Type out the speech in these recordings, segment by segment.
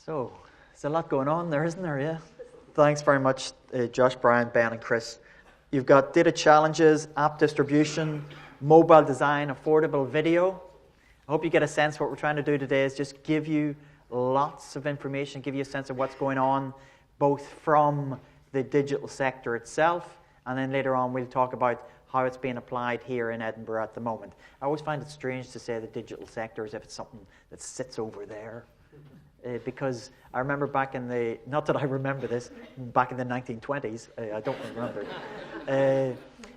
So, there's a lot going on there, isn't there, yeah? Thanks very much, Josh, Brian, Ben, and Chris. You've got data challenges, app distribution, mobile design, affordable video. I hope you get a sense. What we're trying to do today is just give you lots of information, give you a sense of what's going on, both from the digital sector itself, and then later on we'll talk about how it's being applied here in Edinburgh at the moment. I always find it strange to say the digital sector as if it's something that sits over there. Because I remember back in the, not that I remember this, back in the 1920s, I don't remember.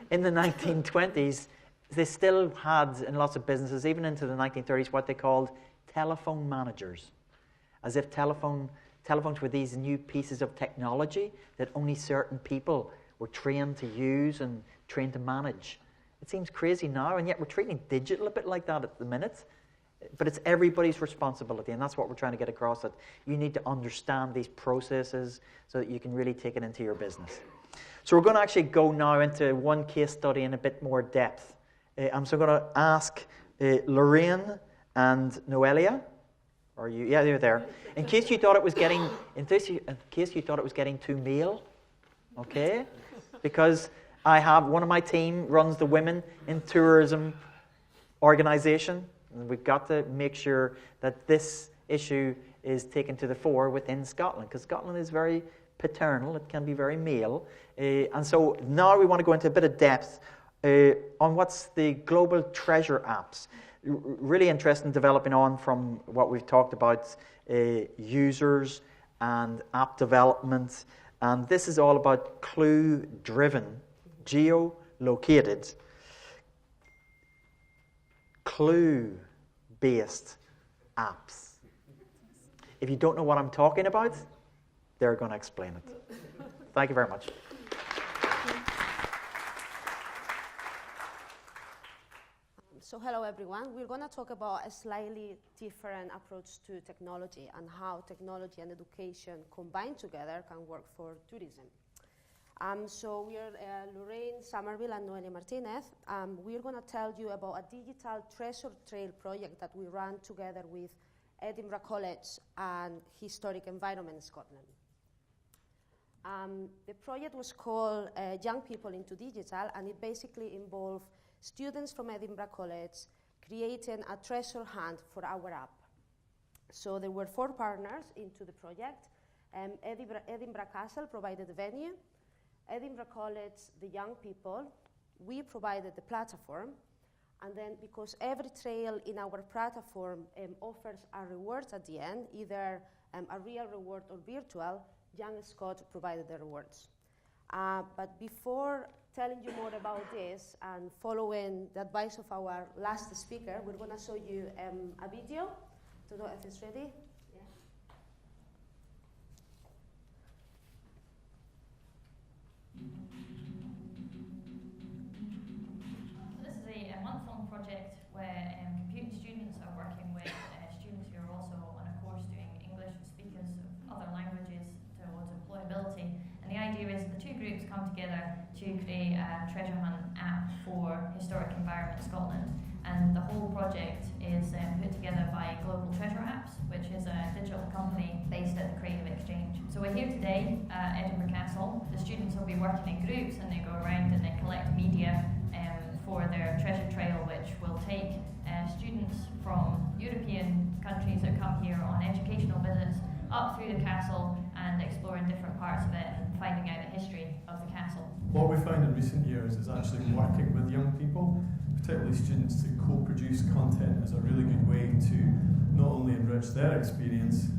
In the 1920s, they still had, in lots of businesses, even into the 1930s, what they called telephone managers. As if telephones were these new pieces of technology that only certain people were trained to use and trained to manage. It seems crazy now, and yet we're treating digital a bit like that at the minute. But it's everybody's responsibility, and that's what we're trying to get across, that you need to understand these processes so that you can really take it into your business. So we're going to actually go now into one case study in a bit more depth. I'm so going to ask Lorraine and Noelia. Are you? Yeah, they're there. In case you thought it was getting, too male, okay? Because I have one of my team runs the Women in Tourism organization. And we've got to make sure that this issue is taken to the fore within Scotland, because Scotland is very paternal. It can be very male. And so now we want to go into a bit of depth on what's the global treasure apps. Really interesting developing on from what we've talked about, users and app development. And this is all about clue-driven, geo-located, clue-based apps. If you don't know what I'm talking about, they're going to explain it. Thank you very much. So hello everyone. We're going to talk about a slightly different approach to technology and how technology and education combined together can work for tourism. So we're Lorraine Somerville and Noelia Martinez. We're going to tell you about a digital treasure trail project that we ran together with Edinburgh College and Historic Environment Scotland. The project was called Young People into Digital, and it basically involved students from Edinburgh College creating a treasure hunt for our app. So there were 4 partners into the project. Edinburgh Castle provided the venue, Edinburgh College, the young people, we provided the platform, and then because every trail in our platform offers a reward at the end, either a real reward or virtual, Young Scott provided the rewards. But before telling you more about this and following the advice of our last speaker, we're going to show you a video. Don't know if it's ready. A month-long project where computing students are working with students who are also on a course doing English speakers of other languages towards employability. And the idea is the 2 groups come together to create a treasure hunt app for Historic Environment Scotland. And the whole project is put together by Global Treasure Apps, which is a digital company based at the Creative Exchange. So we're here today at Edinburgh Castle. The students will be working in groups and they go around and they collect media for their treasure trail, which will take students from European countries that come here on educational visits up through the castle and exploring different parts of it and finding out the history of the castle. What we found in recent years is actually working with young people, particularly students, to co-produce content is a really good way to not only enrich their experience,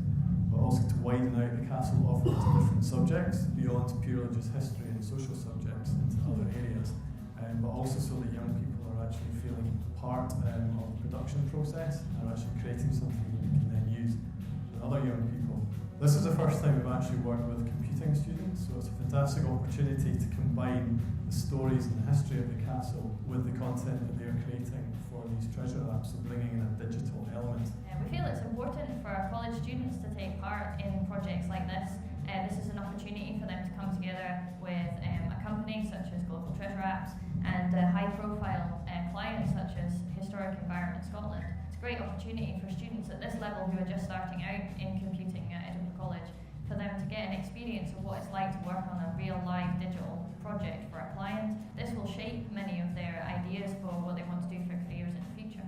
but also to widen out the castle offer to different subjects beyond purely just history and social subjects into other areas. But also so that young people are actually feeling part of the production process and are actually creating something that we can then use with other young people. This is the first time we've actually worked with computing students, so it's a fantastic opportunity to combine the stories and the history of the castle with the content that they're creating for these treasure apps, so bringing in a digital element. We feel it's important for our college students to take part in projects like this. This is an opportunity for them to come together with a company such as Global Treasure Apps and high-profile clients such as Historic Environment Scotland. It's a great opportunity for students at this level who are just starting out in computing at Edinburgh project for a client. This will shape many of their ideas for what they want to do for careers in the future.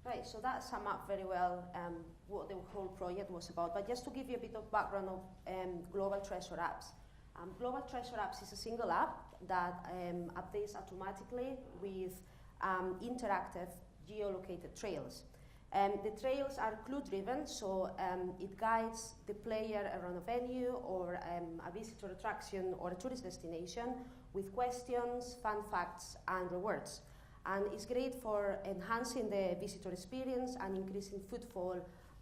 Right, so that sums up very well what the whole project was about. But just to give you a bit of background of Global Treasure Apps. Global Treasure Apps is a single app that updates automatically with interactive geolocated trails. The trails are clue-driven, so it guides the player around a venue or a visitor attraction or a tourist destination with questions, fun facts, and rewards. And it's great for enhancing the visitor experience and increasing footfall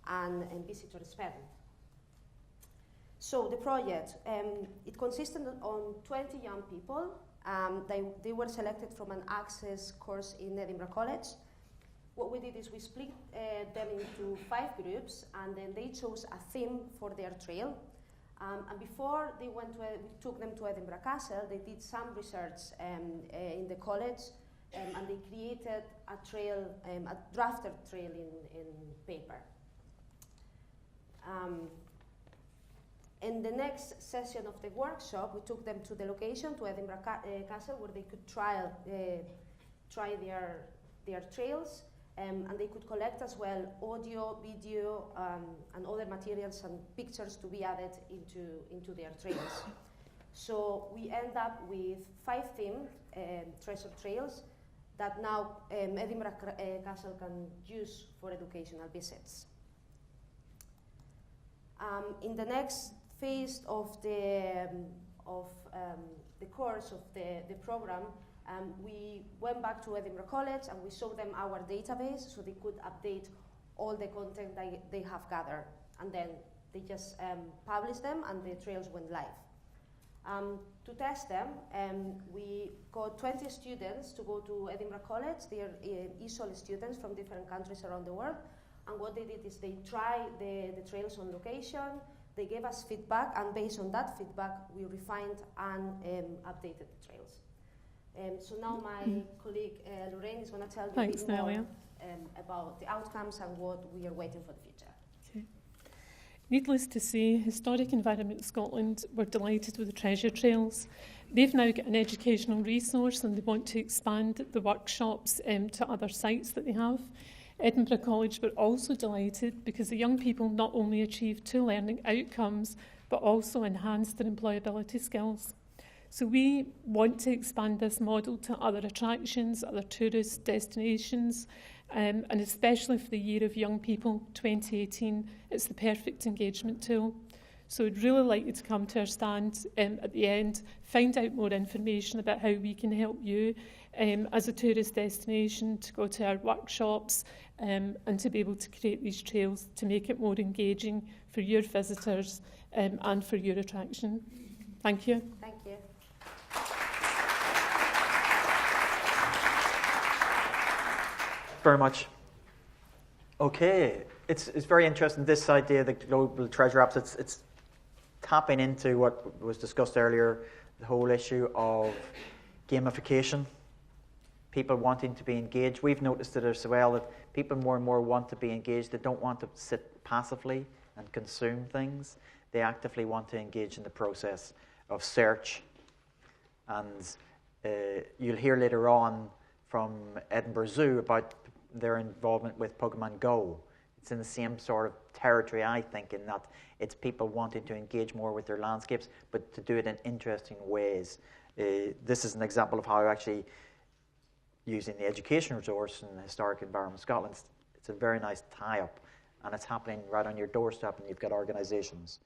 and visitor spend. So the project, it consisted on 20 young people. They were selected from an access course in Edinburgh College. What we did is we split them into 5 groups, and then they chose a theme for their trail. And before they went we took them to Edinburgh Castle, they did some research in the college, and they created a trail, a drafted trail in paper. In the next session of the workshop, we took them to the location, to Edinburgh Castle, where they could try their trails, and they could collect as well audio, video, and other materials and pictures to be added into their trails. So we end up with 5 themed treasure trails that now Edinburgh Castle can use for educational visits. In the next phase of the course of the program, we went back to Edinburgh College and we showed them our database so they could update all the content they have gathered. And then they just published them and the trails went live. To test them, we got 20 students to go to Edinburgh College. They are ESOL students from different countries around the world. And what they did is they tried the trails on location, they gave us feedback, and based on that feedback, we refined and updated the trails. So now my colleague Lorraine is going to tell you a bit more about the outcomes and what we are waiting for the future. Okay. Needless to say, Historic Environment Scotland were delighted with the treasure trails. They've now got an educational resource and they want to expand the workshops to other sites that they have. Edinburgh College were also delighted because the young people not only achieved 2 learning outcomes but also enhanced their employability skills. So we want to expand this model to other attractions, other tourist destinations, and especially for the Year of Young People 2018, it's the perfect engagement tool. So I'd really like you to come to our stand at the end, find out more information about how we can help you as a tourist destination, to go to our workshops and to be able to create these trails to make it more engaging for your visitors and for your attraction. Thank you. Thank you. Very much. Okay, it's very interesting, this idea, the global treasure apps. It's tapping into what was discussed earlier, the whole issue of gamification, people wanting to be engaged. We've noticed it as well, that people more and more want to be engaged. They don't want to sit passively and consume things. They actively want to engage in the process of search. And you'll hear later on from Edinburgh Zoo about their involvement with Pokemon Go. It's in the same sort of territory, I think, in that it's people wanting to engage more with their landscapes, but to do it in interesting ways. This is an example of how actually using the education resource in the Historic Environment Scotland, it's a very nice tie-up, and it's happening right on your doorstep, and you've got organisations.